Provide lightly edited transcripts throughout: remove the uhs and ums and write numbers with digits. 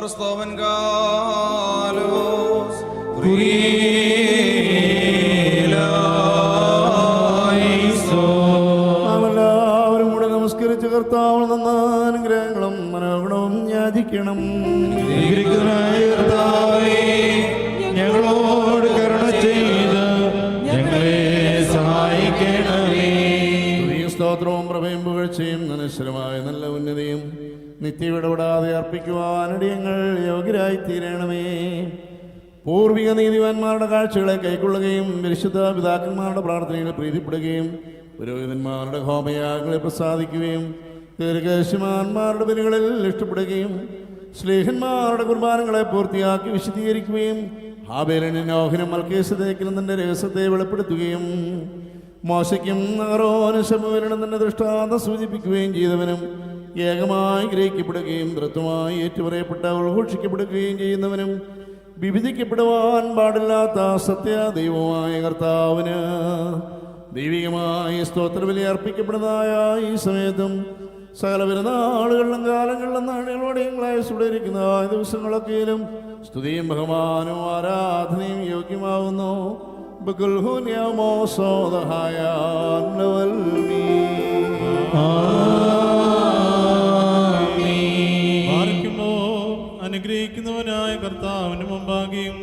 Sloven Galos. നാമെല്ലാവരും കൂടെ നമസ്കരിച്ച് കർത്താവ് തന്ന അനുഗ്രഹങ്ങളും മനോഗുണവും യാചിക്കണം. ഞങ്ങളോട് കരുണ ചെയ്ത് ഞങ്ങളെ സഹായിക്കണമേ. സ്തോത്രവും പ്രഭയും പുകഴ്ചയും അനശ്വരമായ നല്ല ഉന്നതിയും നിത്യവിടപെടാതെ അർപ്പിക്കുവാനടിയങ്ങൾ യോഗ്യരായി തീരണമേ. പൂർവിക നീതിവാന്മാരുടെ കാഴ്ചകളെ കൈക്കൊള്ളുകയും പരിശുദ്ധ പിതാക്കന്മാരുടെ പ്രാർത്ഥനകളെ പ്രീതിപ്പെടുകയും പുരോഹിതന്മാരുടെ ഹോമയാഗങ്ങളെ പ്രസാദിക്കുകയും ദീർഘശമാന്മാരുടെ ബലികളിൽ ഇഷ്ടപ്പെടുകയും സ്ലേഹന്മാരുടെ കുർബാനകളെ പൂർത്തിയാക്കി വിശദീകരിക്കുകയും ഹാബേലിനും നോഹിനും മൽക്കീസേദെക്കിനും തന്റെ രഹസ്യത്തെ വെളിപ്പെടുത്തുകയും മോശയ്ക്കും അഹരോനും ശമൂവേലിനും തന്റെ ദൃഷ്ടാന്തം സൂചിപ്പിക്കുകയും ചെയ്തവനും ഏകമായി ഗ്രഹിക്കപ്പെടുകയും ധൃത്വമായി ഏറ്റുപറയപ്പെട്ട ഉൾഘോഷിക്കപ്പെടുകയും ചെയ്യുന്നവനും വിഭജിക്കപ്പെടുവാൻ പാടില്ലാത്ത സത്യ ദൈവമായ കർത്താവിന് ദൈവികമായി സ്തോത്രബലി അർപ്പിക്കപ്പെടുന്നതായ ഈ സമയത്തും സകല പെരുന്നാളുകളിലും കാലങ്ങളിലും നാടുകളോടെയും സുടയിരിക്കുന്ന ദിവസങ്ങളൊക്കെയും സ്തുതിയും ബഹുമാനവും ആരാധനയും യോഗ്യമാവുന്നു. അനുഗ്രഹിക്കുന്നവനായ കർത്താവിന് മുമ്പാകെയും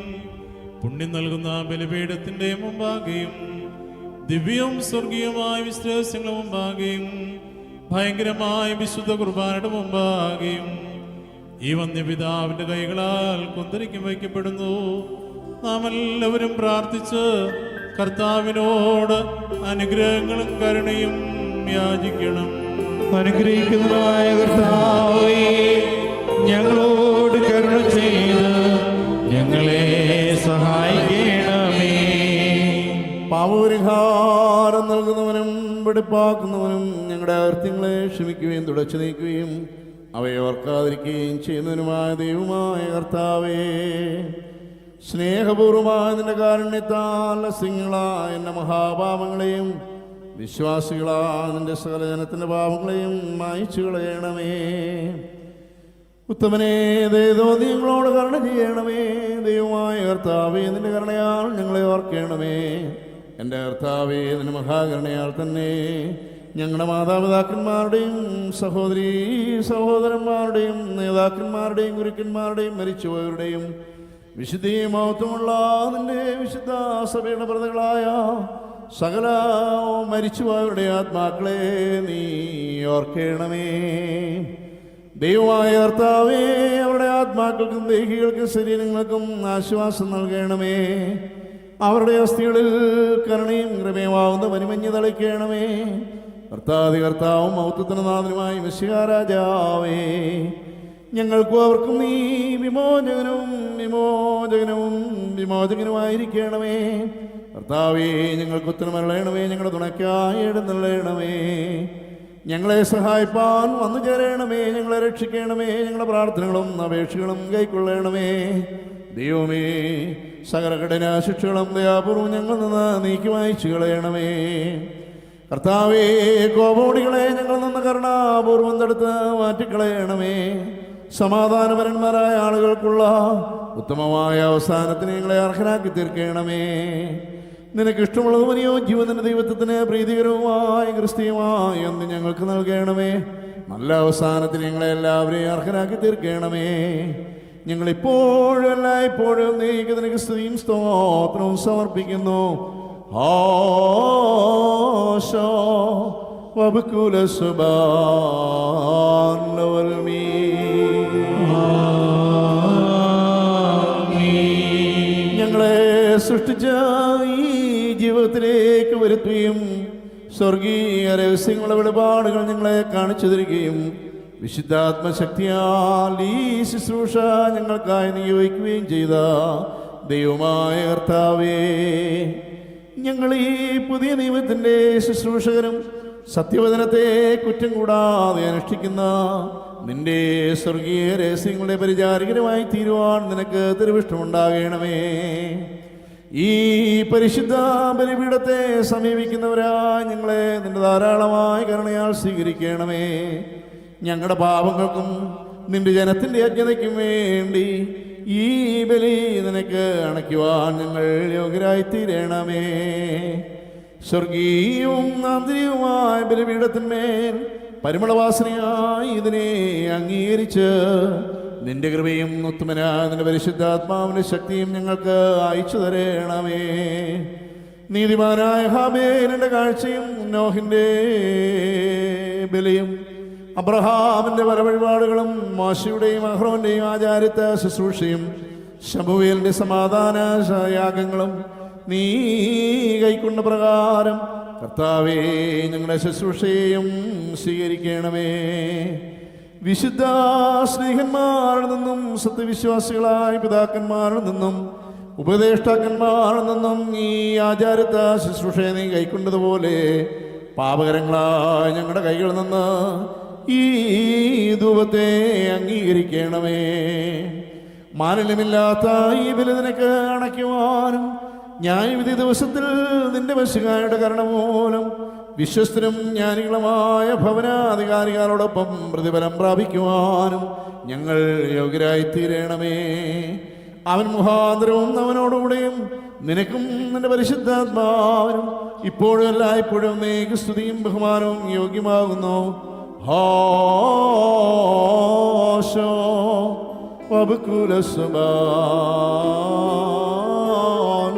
പുണ്യം നൽകുന്ന ബലിപീഠത്തിന്റെ മുമ്പാകെയും ദിവ്യവും സ്വർഗീയമായ വിശ്വാസങ്ങളുടെ മുമ്പാകെയും ഭയങ്കരമായ വിശുദ്ധ കുർബാനയുടെ മുമ്പാകെയും ഈ വന്യപിതാവിന്റെ കൈകളാൽ കുന്തരിക്കും വയ്ക്കപ്പെടുന്നു. നാം എല്ലാവരും പ്രാർത്ഥിച്ച് കർത്താവിനോട് അനുഗ്രഹങ്ങളും കരുണയും യാചിക്കണം. അനുഗ്രഹിക്കുന്നതായ കർത്താവേ, ഞങ്ങളോട് കരുണ ചെയ്ത് ഞങ്ങളെ സഹായിക്കണമേ. പാപപരിഹാരം നൽകുന്നവനും വെടിപ്പാക്കുന്നവനും ഞങ്ങളുടെ അകൃത്യങ്ങളെ ക്ഷമിക്കുകയും തുടച്ചു നീക്കുകയും അവയെ ഓർക്കാതിരിക്കുകയും ചെയ്യുന്നവനുമായ ദൈവമായ കർത്താവേ, സ്നേഹപൂർവമായ നിന്റെ കാരുണ്യത്താൽ സിംഹങ്ങളായ എൻ്റെ മഹാപാപങ്ങളെയും വിശ്വാസികളായ നിന്റെ സകല ജനത്തിൻ്റെ പാപങ്ങളെയും മായിച്ചു കളയണമേ. ഉത്തമനെ ദൈവം ഞങ്ങളോട് കരുണ ചെയ്യണമേ. ദൈവമായ കർത്താവേ, നിന്റെ കരുണയാൽ ഞങ്ങളെ ഓർക്കണമേ. എൻ്റെ കർത്താവേ, നിന്റെ മഹാകരുണയാൽ തന്നെ ഞങ്ങളുടെ മാതാപിതാക്കന്മാരുടെയും സഹോദരീ സഹോദരന്മാരുടെയും നേതാക്കന്മാരുടെയും ഗുരുക്കന്മാരുടെയും മരിച്ചുപോയവരുടെയും വിശുദ്ധിയും മഹത്വമുള്ള നിന്റെ വിശുദ്ധ സഭയുടെ പ്രതികളായ സകല മരിച്ചുപോയവരുടെ ആത്മാക്കളെ നീ ഓർക്കണമേ. ദൈവമായ കർത്താവേ, അവരുടെ ആത്മാക്കൾക്കും ദേഹികൾക്കും ശരീരങ്ങൾക്കും ആശ്വാസം നൽകണമേ. അവരുടെ അസ്ഥികളിൽ കരുണയും കൃപയുമാവുന്ന പനിമഞ്ഞ് തളിക്കണമേ. കർത്താവും മൗത്വത്തിന് നാഥനുമായ മിശിഹാ രാജാവേ, ഞങ്ങൾക്കും അവർക്കും നീ വിമോചകനുമായിരിക്കണമേ. കർത്താവേ, ഞങ്ങൾക്ക് ഉത്തരമരുളയണമേ. ഞങ്ങളുടെ തുണയ്ക്കായി എഴുന്നള്ളണമേ. ഞങ്ങളെ സഹായിപ്പാൻ വന്നു ചേരണമേ. ഞങ്ങളെ രക്ഷിക്കണമേ. ഞങ്ങളുടെ പ്രാർത്ഥനകളും അപേക്ഷകളും കൈക്കൊള്ളണമേ. ദൈവമേ, സകല കഠിന ശിക്ഷകളും ദയാപൂർവം ഞങ്ങളിൽ നിന്ന് നീക്കി വായിച്ചു കളയണമേ. കർത്താവേ, കോപമോടികളെ ഞങ്ങളിൽ നിന്ന് കരുണാപൂർവം തടുത്ത് മാറ്റിക്കളയണമേ. സമാധാനപരന്മാരായ ആളുകൾക്കുള്ള ഉത്തമമായ അവസാനത്തിന് ഞങ്ങളെ അർഹനാക്കി തീർക്കണമേ. നിനക്കിഷ്ടമുള്ളതും അനുയോജ്യവും ദൈവത്വത്തിന് പ്രീതികരവുമായ ക്രിസ്തീയമായ എന്ന് ഞങ്ങൾക്ക് നൽകണമേ. നല്ല അവസാനത്തിന് ഞങ്ങളെ എല്ലാവരെയും അർഹനാക്കി തീർക്കണമേ. ഞങ്ങളിപ്പോഴും എല്ലായ്പ്പോഴും നീക്ക് നിനക്ക് സ്തുതിയും സ്തോത്രവും സമർപ്പിക്കുന്നു. ഞങ്ങളെ സൃഷ്ടിച്ച ഈ ജീവിതത്തിലേക്ക് വരുത്തുകയും സ്വർഗീയ രഹസ്യങ്ങളുടെ വെളിപാടുകൾ ഞങ്ങളെ കാണിച്ചു തരികയും വിശുദ്ധാത്മശക്തിയാൽ ഈ ശുശ്രൂഷ ഞങ്ങൾക്കായി നിയോഗിക്കുകയും ചെയ്ത ദൈവമായ കർത്താവേ, ഞങ്ങൾ ഈ പുതിയ നിയമത്തിൻ്റെ ശുശ്രൂഷകരും സത്യവചനത്തെ കുറ്റം കൂടാതെ അനുഷ്ഠിക്കുന്ന നിന്റെ സ്വർഗീയ രഹസ്യങ്ങളുടെ പരിചാരകരുമായി തീരുവാൻ നിനക്ക് തിരുവിഷ്ടമുണ്ടാകണമേ. ഈ പരിശുദ്ധ ബലിപീഠത്തെ സമീപിക്കുന്നവരായി ഞങ്ങളെ നിന്റെ ധാരാളമായ കരുണയാൽ സ്വീകരിക്കണമേ. ഞങ്ങളുടെ പാപങ്ങൾക്കും നിന്റെ ജനത്തിൻ്റെ അജ്ഞതയ്ക്കും വേണ്ടി ഈ ബലി നിനക്ക് അണയ്ക്കുവാൻ ഞങ്ങൾ യോഗ്യരായിത്തീരണമേ. സ്വർഗീയവും ആന്തരികവുമായ ബലിപീഠത്തിന്മേൽ പരിമളവാസനയായി ഇതിനെ അംഗീകരിച്ച് നിന്റെ കൃപയും ഉത്തമനായ പരിശുദ്ധാത്മാവിന്റെ ശക്തിയും ഞങ്ങൾക്ക് അയച്ചു തരണമേ. നീതിമാനായ ഹാബേലിന്റെ കാഴ്ചയും നോഹിന്റെ ബലിയും അബ്രഹാമിന്റെ വരവഴിപാടുകളും മോശയുടെയും അഹ്റോന്റെയും ആചാരത്തെ ശുശ്രൂഷയും ശമൂവേലിന്റെ സമാധാന യാഗങ്ങളും നീ കൈക്കൊണ്ട പ്രകാരം കർത്താവേ ഞങ്ങളുടെ ശുശ്രൂഷയും സ്വീകരിക്കണമേ. വിശുദ്ധ സ്നേഹന്മാരിൽ നിന്നും സത്യവിശ്വാസികളായ പിതാക്കന്മാരിൽ നിന്നും ഉപദേഷ്ടാക്കന്മാരിൽ നിന്നും ഈ ആചാരത്തെ ശുശ്രൂഷയെ നീ കൈക്കൊണ്ടതുപോലെ പാപകരങ്ങളായ ഞങ്ങളുടെ കൈകളിൽ നിന്ന് ഈ ധൂപത്തെ അംഗീകരിക്കണമേ. മാലിന്യമില്ലാത്ത ഈ ബലി നിനക്ക് അണയ്ക്കുവാനും ന്യായവിധി ദിവസത്തിൽ നിന്റെ വശകാരുടെ കരുണ മൂലം വിശ്വസ്തരും ജ്ഞാനികളുമായ ഭവനാധികാരികളോടൊപ്പം പ്രതിഫലം പ്രാപിക്കുവാനും ഞങ്ങൾ യോഗ്യരായിത്തീരണമേ. അവൻ മുഖാന്തരവും അവനോടുകൂടെയും നിനക്കും നിന്റെ പരിശുദ്ധാത്മാവിനും ഇപ്പോഴും എല്ലായ്പ്പോഴും നീക്ക് സ്തുതിയും ബഹുമാനവും യോഗ്യമാകുന്നു. ഹോശോ വബുക്കുലസുബാൻ